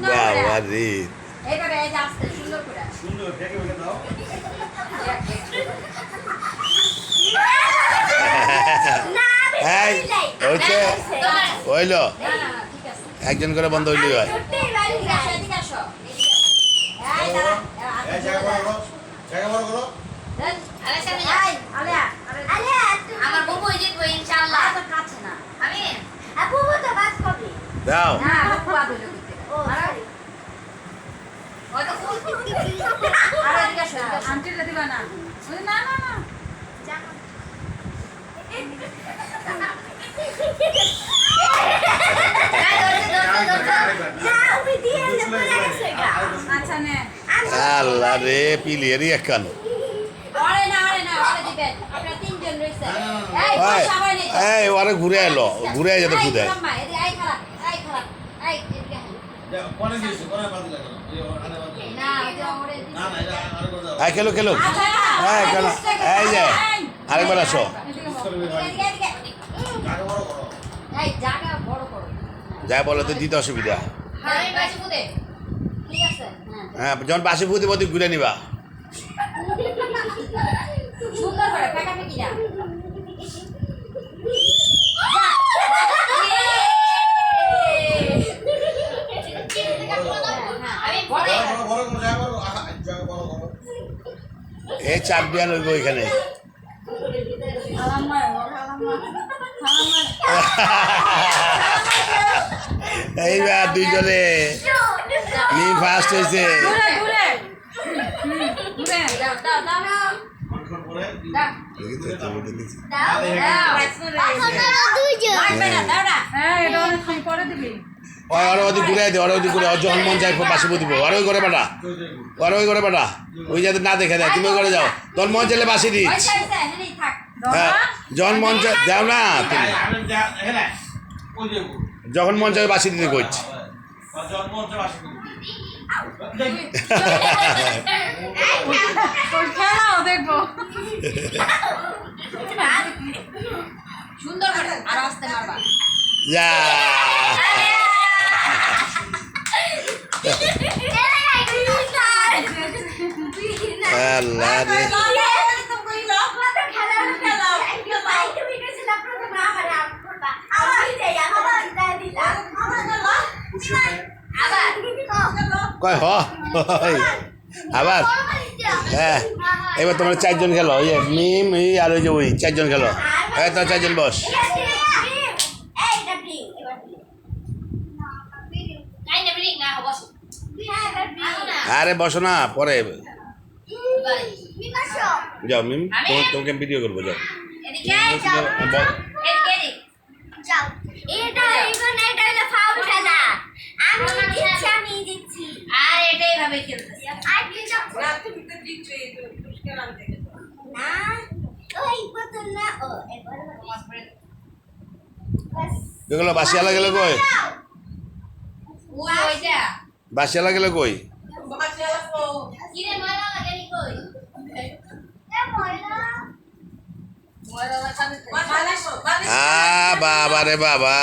বাবা রে হয়েছে হইল একজন করে বন্ধ হইলি হয় দাও আল্লাহ রে পিলিয়ারি একখান এই ওরা ঘুরে এলো ঘুরে যেতে খুদে খেলো খেলো হ্যাঁ কেন এই যে আরেকবার আসো যাই বলো তো দিতে অসুবিধা হ্যাঁ যখন বাসি ফুতে বলতে ঘুরে নিবা এই চ্যাম্পিয়ন হইব এখানে এইবার দুইজনে ফার্স্ট হয়েছে ঘুরে দে ওরা ঘুরে যখন মন চাই বাসি দিব আর ওই করে পাঠা আর ওই করে পাঠা ওই যাতে না দেখে দেয় তুমি করে যাও তোর মন চাইলে বাসি দিস হ্যাঁ যখন মন চাই যাও না তুমি যখন মন চাই বাসি দিতে কইছি দেখবো সুন্দর আর আসতে পারবা যা আল্লাহ রে কয় আবার হ্যাঁ এবার তোমার চারজন খেলো ইয়ে মিম আর ওই যে ওই চারজন খেলো হ্যাঁ তো চারজন বস আরে বসো না পরে যাও মিম তোমাকে ভিডিও করবো যাও দেখলো বাসিয়ালা গেলে কই বাসিয়ালা গেলে কই বাবা রে বাবা